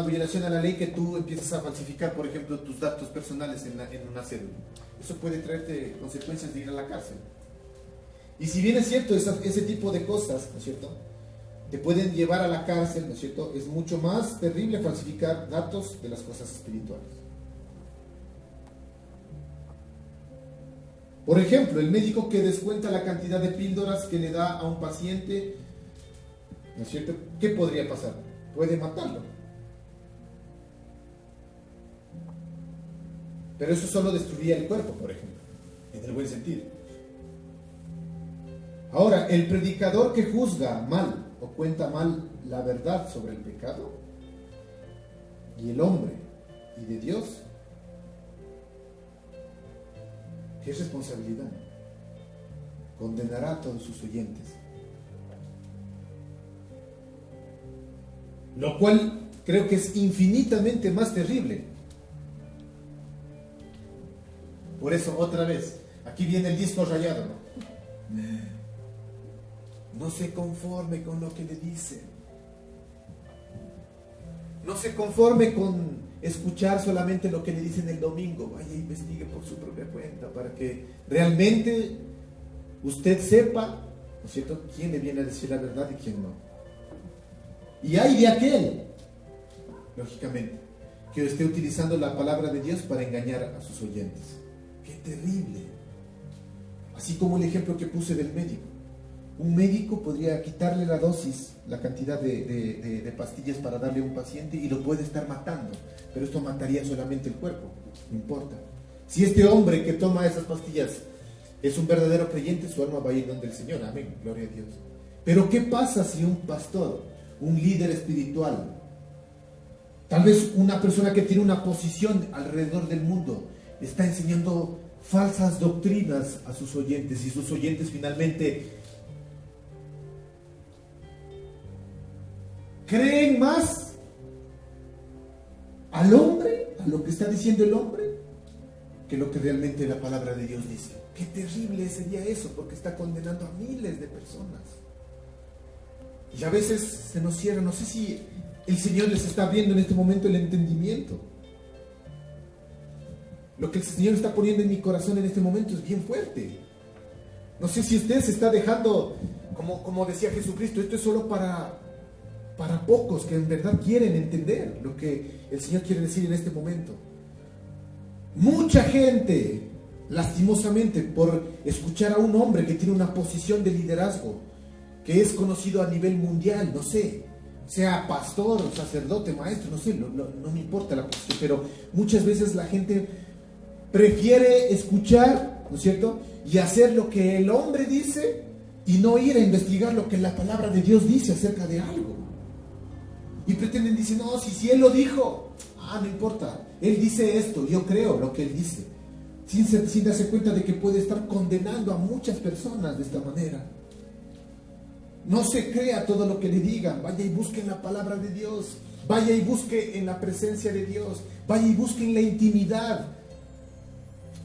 violación a la ley que tú empiezas a falsificar, por ejemplo, tus datos personales en una cédula? Eso puede traerte consecuencias de ir a la cárcel. Y si bien es cierto, ese tipo de cosas, ¿no es cierto?, te pueden llevar a la cárcel, ¿no es cierto?, es mucho más terrible falsificar datos de las cosas espirituales. Por ejemplo, el médico que descuenta la cantidad de píldoras que le da a un paciente, ¿no es cierto?, ¿qué podría pasar? Puede matarlo. Pero eso solo destruiría el cuerpo, por ejemplo, en el buen sentido. Ahora, el predicador que juzga mal o cuenta mal la verdad sobre el pecado y el hombre y de Dios, ¿qué responsabilidad? Condenará a todos sus oyentes. Lo cual creo que es infinitamente más terrible. Por eso, otra vez, aquí viene el disco rayado, ¿no? No se conforme con lo que le dicen. No se conforme con escuchar solamente lo que le dicen el domingo. Vaya, investigue por su propia cuenta para que realmente usted sepa, ¿no es cierto?, quién le viene a decir la verdad y quién no. Y hay de aquel, lógicamente, que esté utilizando la palabra de Dios para engañar a sus oyentes. ¡Qué terrible! Así como el ejemplo que puse del médico. Un médico podría quitarle la dosis, la cantidad de pastillas para darle a un paciente y lo puede estar matando, pero esto mataría solamente el cuerpo, no importa. Si este hombre que toma esas pastillas es un verdadero creyente, su alma va a ir donde el Señor, amén, gloria a Dios. Pero ¿qué pasa si un pastor, un líder espiritual, tal vez una persona que tiene una posición alrededor del mundo, está enseñando falsas doctrinas a sus oyentes y sus oyentes finalmente creen más al hombre, a lo que está diciendo el hombre, que lo que realmente la palabra de Dios dice? Qué terrible sería eso, porque está condenando a miles de personas. Y a veces se nos cierra, no sé si el Señor les está abriendo en este momento el entendimiento. Lo que el Señor está poniendo en mi corazón en este momento es bien fuerte. No sé si usted se está dejando, como decía Jesucristo, esto es solo para pocos que en verdad quieren entender lo que el Señor quiere decir en este momento. Mucha gente, lastimosamente, por escuchar a un hombre que tiene una posición de liderazgo, que es conocido a nivel mundial, no sé, sea pastor, sacerdote, maestro, no sé, no me importa la posición, pero muchas veces la gente prefiere escuchar, ¿no es cierto?, y hacer lo que el hombre dice y no ir a investigar lo que la palabra de Dios dice acerca de algo. Y pretenden decir, no, si él lo dijo, no importa, él dice esto, yo creo lo que él dice, sin darse cuenta de que puede estar condenando a muchas personas de esta manera. No se crea todo lo que le digan, vaya y busque en la palabra de Dios, vaya y busque en la presencia de Dios, vaya y busque en la intimidad,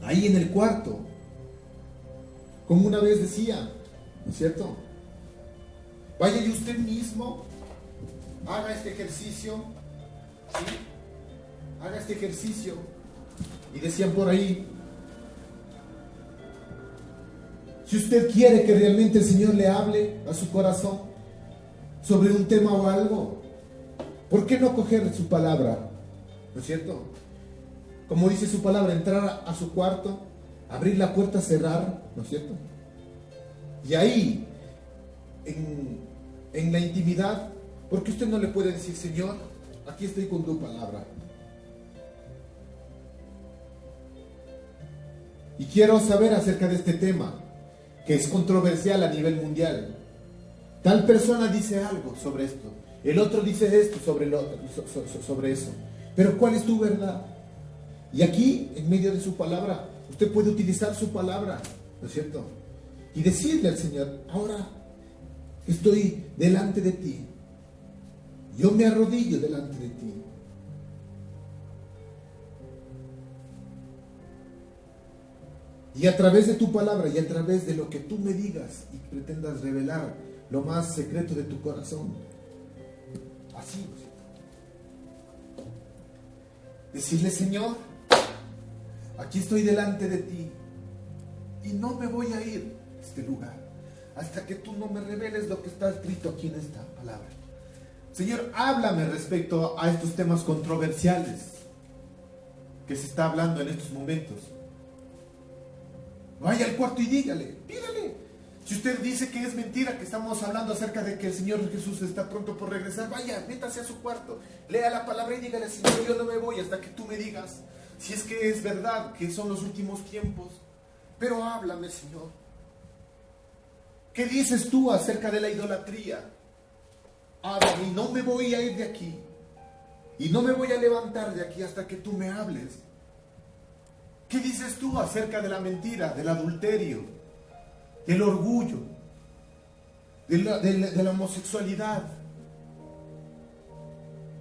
ahí en el cuarto. Como una vez decía, ¿no es cierto? Vaya y usted mismo haga este ejercicio, ¿sí? Haga este ejercicio. Y decían por ahí, si usted quiere que realmente el Señor le hable a su corazón sobre un tema o algo, ¿por qué no coger su palabra? ¿No es cierto? Como dice su palabra, entrar a su cuarto, abrir la puerta, cerrar, ¿no es cierto? Y ahí, en la intimidad, porque usted no le puede decir, Señor, aquí estoy con tu palabra. Y quiero saber acerca de este tema, que es controversial a nivel mundial. Tal persona dice algo sobre esto, el otro dice esto sobre eso. Pero ¿cuál es tu verdad? Y aquí, en medio de su palabra, usted puede utilizar su palabra, ¿no es cierto? Y decirle al Señor, ahora estoy delante de ti. Yo me arrodillo delante de ti. Y a través de tu palabra y a través de lo que tú me digas y pretendas revelar lo más secreto de tu corazón, así, ¿no es cierto? Decirle, Señor, aquí estoy delante de ti y no me voy a ir de este lugar hasta que tú no me reveles lo que está escrito aquí en esta palabra. Señor, háblame respecto a estos temas controversiales que se está hablando en estos momentos. Vaya al cuarto y dígale, pídale. Si usted dice que es mentira, que estamos hablando acerca de que el Señor Jesús está pronto por regresar, vaya, métase a su cuarto, lea la palabra y dígale, Señor, yo no me voy hasta que tú me digas si es que es verdad que son los últimos tiempos. Pero háblame, Señor. ¿Qué dices tú acerca de la idolatría? Háblame, y no me voy a ir de aquí. Y no me voy a levantar de aquí hasta que tú me hables. ¿Qué dices tú acerca de la mentira, del adulterio, del orgullo, de la homosexualidad?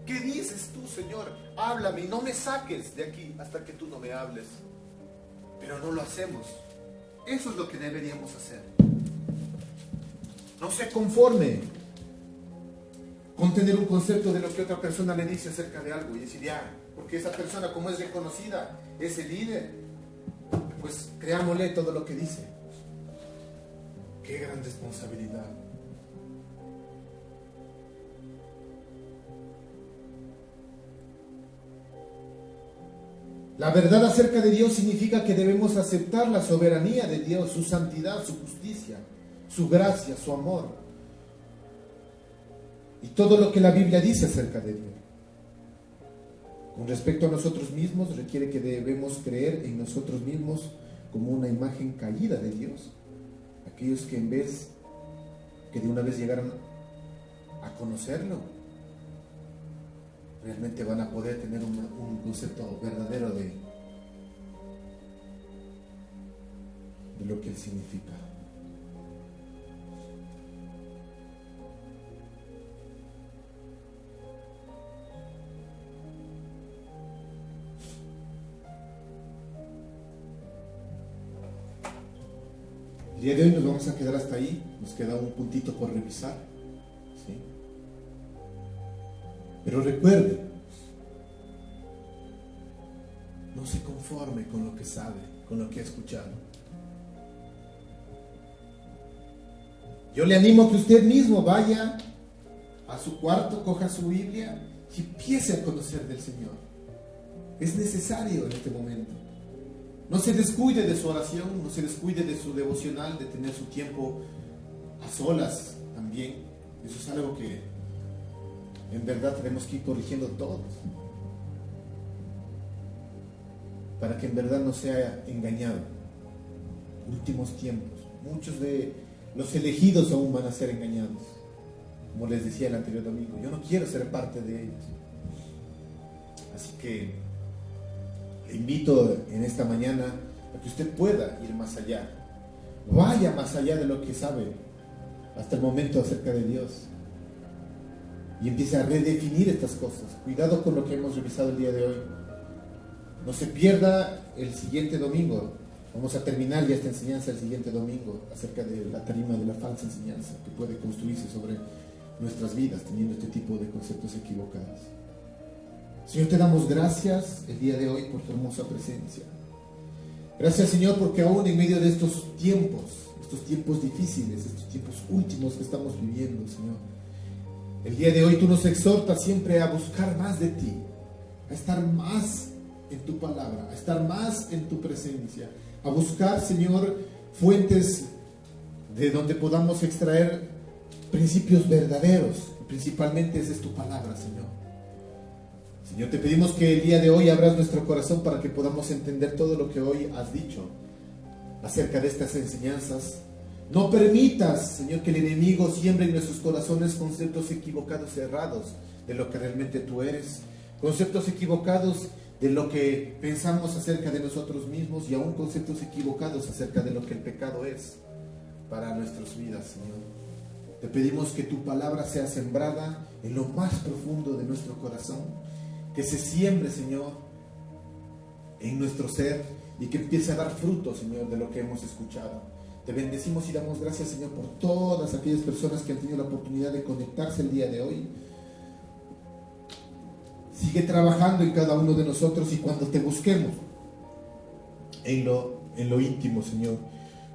¿Qué dices tú, Señor? Háblame y no me saques de aquí hasta que tú no me hables. Pero no lo hacemos. Eso es lo que deberíamos hacer. No se conforme con tener un concepto de lo que otra persona le dice acerca de algo y decir, ya, porque esa persona, como es reconocida, es el líder, pues creámosle todo lo que dice. Qué gran responsabilidad. La verdad acerca de Dios significa que debemos aceptar la soberanía de Dios, su santidad, su justicia, su gracia, su amor. Y todo lo que la Biblia dice acerca de Dios. Con respecto a nosotros mismos, requiere que debemos creer en nosotros mismos como una imagen caída de Dios. Aquellos que en vez que de una vez llegaron a conocerlo, realmente van a poder tener un concepto verdadero de lo que Él significa. El día de hoy nos vamos a quedar hasta ahí. Nos queda un puntito por revisar, ¿sí? Pero recuerde, no se conforme con lo que sabe, con lo que ha escuchado. Yo le animo a que usted mismo vaya a su cuarto, coja su Biblia y empiece a conocer del Señor. Es necesario en este momento. No se descuide de su oración, no se descuide de su devocional, de tener su tiempo a solas también. Eso es algo que en verdad tenemos que ir corrigiendo todos, para que en verdad no sea engañado. Últimos tiempos, muchos de los elegidos aún van a ser engañados. Como les decía el anterior domingo, yo no quiero ser parte de ellos. Así que le invito en esta mañana a que usted pueda ir más allá. Vaya más allá de lo que sabe hasta el momento acerca de Dios. Y empiece a redefinir estas cosas. Cuidado con lo que hemos revisado el día de hoy. No se pierda el siguiente domingo. Vamos a terminar ya esta enseñanza el siguiente domingo acerca de la tarima de la falsa enseñanza que puede construirse sobre nuestras vidas teniendo este tipo de conceptos equivocados. Señor, te damos gracias el día de hoy por tu hermosa presencia. Gracias, Señor, porque aún en medio de estos tiempos difíciles, estos tiempos últimos que estamos viviendo, Señor, el día de hoy tú nos exhortas siempre a buscar más de ti, a estar más en tu palabra, a estar más en tu presencia, a buscar, Señor, fuentes de donde podamos extraer principios verdaderos. Principalmente esa es tu palabra, Señor. Señor, te pedimos que el día de hoy abras nuestro corazón para que podamos entender todo lo que hoy has dicho acerca de estas enseñanzas. No permitas, Señor, que el enemigo siembre en nuestros corazones conceptos equivocados, errados de lo que realmente tú eres, conceptos equivocados de lo que pensamos acerca de nosotros mismos y aún conceptos equivocados acerca de lo que el pecado es para nuestras vidas, Señor. Te pedimos que tu palabra sea sembrada en lo más profundo de nuestro corazón, que se siembre, Señor, en nuestro ser y que empiece a dar fruto, Señor, de lo que hemos escuchado. Te bendecimos y damos gracias, Señor, por todas aquellas personas que han tenido la oportunidad de conectarse el día de hoy. Sigue trabajando en cada uno de nosotros y cuando te busquemos en lo íntimo, Señor,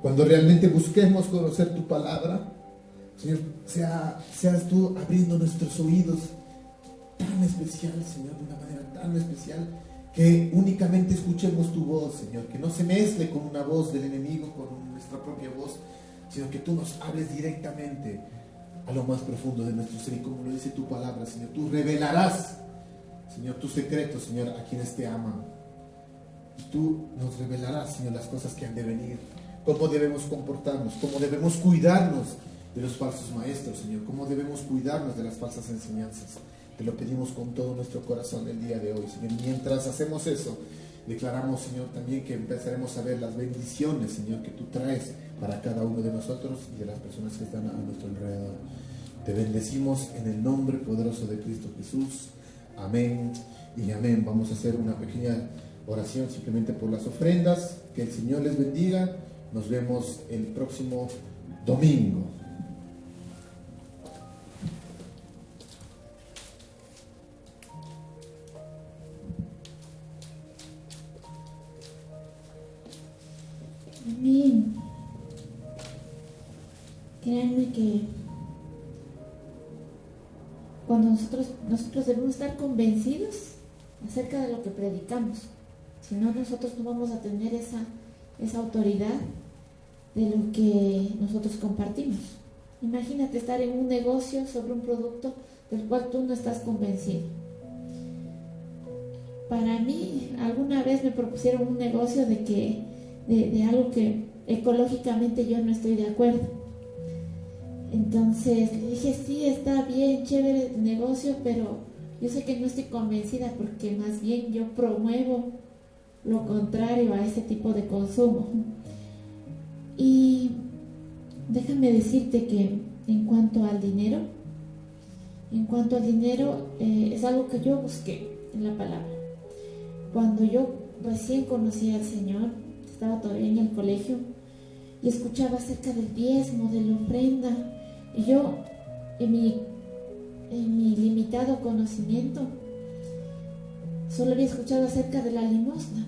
cuando realmente busquemos conocer tu palabra, Señor, seas tú abriendo nuestros oídos tan especial, Señor, de una manera tan especial, que únicamente escuchemos tu voz, Señor, que no se mezcle con una voz del enemigo, con nuestra propia voz, sino que tú nos hables directamente a lo más profundo de nuestro ser. Y como lo dice tu palabra, Señor, tú revelarás, Señor, tus secretos, Señor, a quienes te aman. Y tú nos revelarás, Señor, las cosas que han de venir, cómo debemos comportarnos, cómo debemos cuidarnos de los falsos maestros, Señor, cómo debemos cuidarnos de las falsas enseñanzas. Te lo pedimos con todo nuestro corazón el día de hoy, Señor. Mientras hacemos eso, declaramos, Señor, también que empezaremos a ver las bendiciones, Señor, que tú traes para cada uno de nosotros y de las personas que están a nuestro alrededor. Te bendecimos en el nombre poderoso de Cristo Jesús. Amén y amén. Vamos a hacer una pequeña oración simplemente por las ofrendas. Que el Señor les bendiga. Nos vemos el próximo domingo. Créanme que cuando nosotros debemos estar convencidos acerca de lo que predicamos. Si no, nosotros no vamos a tener esa autoridad de lo que nosotros compartimos. Imagínate estar en un negocio sobre un producto del cual tú no estás convencido. Para mí, alguna vez me propusieron un negocio de algo que ecológicamente yo no estoy de acuerdo. Entonces le dije, sí, está bien, chévere el negocio, pero yo sé que no estoy convencida porque más bien yo promuevo lo contrario a ese tipo de consumo. Y déjame decirte que en cuanto al dinero, es algo que yo busqué en la palabra. Cuando yo recién conocí al Señor, estaba todavía en el colegio y escuchaba acerca del diezmo, de la ofrenda, y yo en mi limitado conocimiento solo había escuchado acerca de la limosna,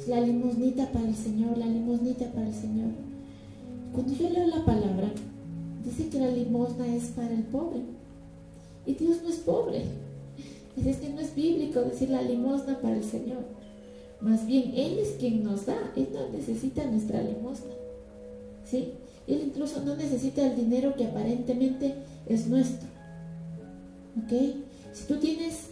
la limosnita para el Señor, la limosnita para el Señor. Cuando yo leo la palabra, dice que la limosna es para el pobre, y Dios no es pobre. Es que no es bíblico decir la limosna para el Señor. Más bien, Él es quien nos da. Él no necesita nuestra limosna, ¿sí? Él incluso no necesita el dinero que aparentemente es nuestro, ¿ok? Si tú tienes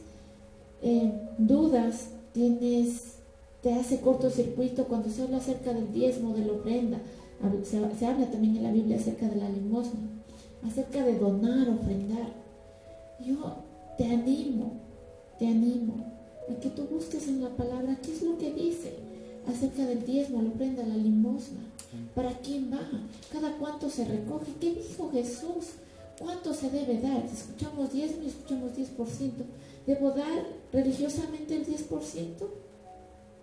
dudas, te hace cortocircuito cuando se habla acerca del diezmo, de la ofrenda. Se habla también en la Biblia acerca de la limosna, acerca de donar, ofrendar. Yo te animo a que tú busques en la palabra qué es lo que dice acerca del diezmo, la ofrenda, la limosna. ¿Para quién va? ¿Cada cuánto se recoge? ¿Qué dijo Jesús? ¿Cuánto se debe dar? Escuchamos diezmo y escuchamos 10%. ¿Debo dar religiosamente el 10%?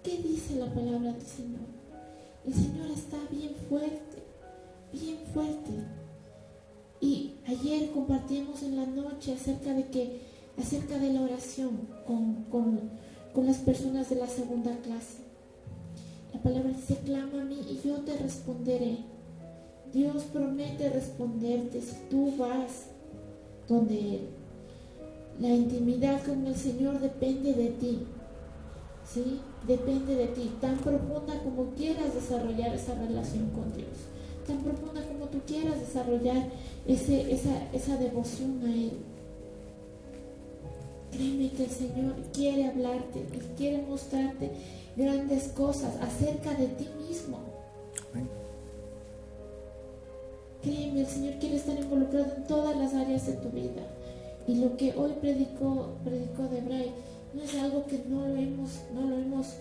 ¿Qué dice la palabra del Señor? El Señor está bien fuerte, bien fuerte. Y ayer compartimos en la noche acerca de la oración con las personas de la segunda clase. La palabra dice, clama a mí y yo te responderé. Dios promete responderte si tú vas donde Él. La intimidad con el Señor depende de ti, ¿sí? Depende de ti, tan profunda como quieras desarrollar esa relación con Dios, tan profunda como tú quieras desarrollar esa devoción a Él. Créeme que el Señor quiere hablarte, Él quiere mostrarte grandes cosas acerca de ti mismo. Créeme, el Señor quiere estar involucrado en todas las áreas de tu vida. Y lo que hoy predicó Debray no es algo que no lo hemos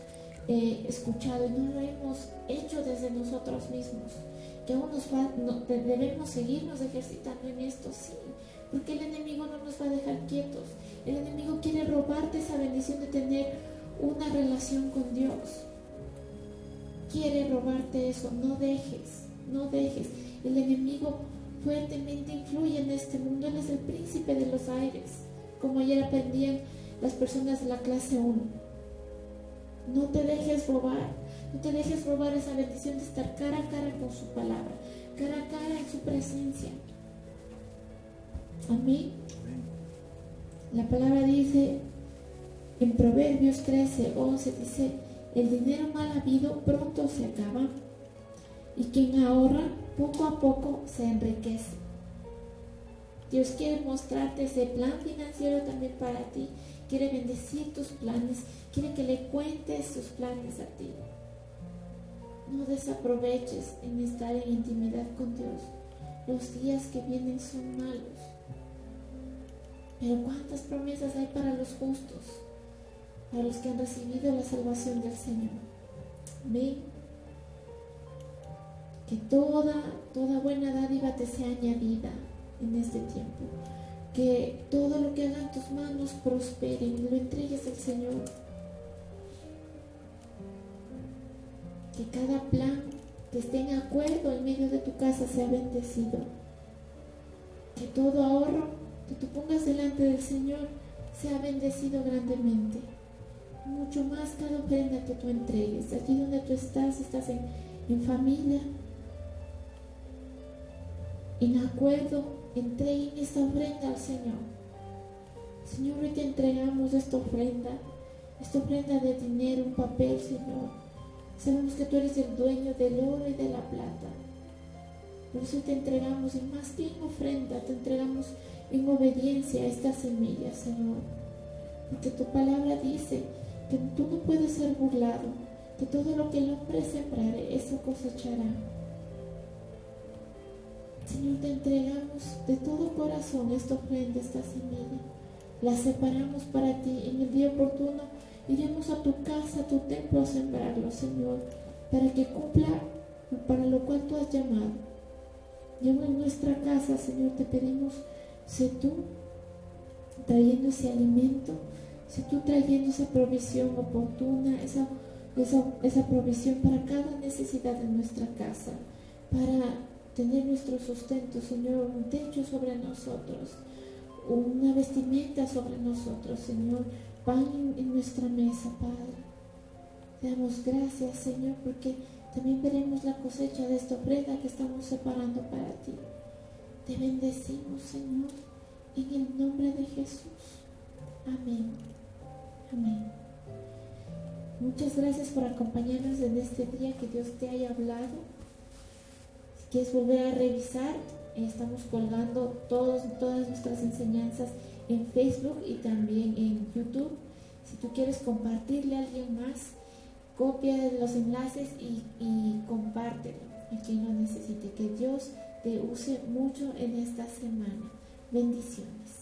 escuchado y no lo hemos hecho desde nosotros mismos. Que aún debemos seguirnos ejercitando en esto, sí, porque el enemigo no nos va a dejar quietos. El enemigo quiere robarte esa bendición de tener una relación con Dios. Quiere robarte eso. No dejes. El enemigo fuertemente influye en este mundo. Él es el príncipe de los aires, como ayer aprendían las personas de la clase 1. No te dejes robar esa bendición de estar cara a cara con su palabra, cara a cara en su presencia. Amén. La palabra dice en Proverbios 13:11, dice, el dinero mal habido pronto se acaba y quien ahorra poco a poco se enriquece. Dios quiere mostrarte ese plan financiero también para ti. Quiere bendecir tus planes. Quiere que le cuentes sus planes a ti. No desaproveches en estar en intimidad con Dios. Los días que vienen son malos. Pero cuántas promesas hay para los justos, para los que han recibido la salvación del Señor. Amén. Que toda buena dádiva te sea añadida en este tiempo. Que todo lo que hagan tus manos prospere y lo entregues al Señor. Que cada plan que esté en acuerdo en medio de tu casa sea bendecido. Que todo ahorro que tú pongas delante del Señor sea bendecido grandemente. Mucho más cada ofrenda que tú entregues. Allí donde tú estás en familia. en acuerdo, entreguen esta ofrenda al Señor. Señor, hoy te entregamos esta ofrenda de dinero, un papel, Señor. Sabemos que tú eres el dueño del oro y de la plata. Por eso te entregamos, y más que en ofrenda, te entregamos en obediencia a estas semillas, Señor. Porque tu palabra dice que tú no puedes ser burlado, que todo lo que el hombre sembrare, eso cosechará. Señor, te entregamos de todo corazón esta ofrenda, esta semilla. La separamos para ti. En el día oportuno iremos a tu casa, a tu templo a sembrarlo, Señor, para que cumpla para lo cual tú has llamado. Llevo en nuestra casa, Señor, te pedimos, sé tú trayendo ese alimento, sé tú trayendo esa provisión oportuna, esa provisión para cada necesidad de nuestra casa, para tener nuestro sustento, Señor, un techo sobre nosotros, una vestimenta sobre nosotros, Señor, pan en nuestra mesa, Padre. Te damos gracias, Señor, porque también veremos la cosecha de esta ofrenda que estamos separando para ti. Te bendecimos, Señor, en el nombre de Jesús. Amén. Amén. Muchas gracias por acompañarnos en este día, que Dios te haya hablado. Si quieres volver a revisar, estamos colgando todas nuestras enseñanzas en Facebook y también en YouTube. Si tú quieres compartirle a alguien más, copia los enlaces y compártelo a quien lo necesite. Que Dios te use mucho en esta semana. Bendiciones.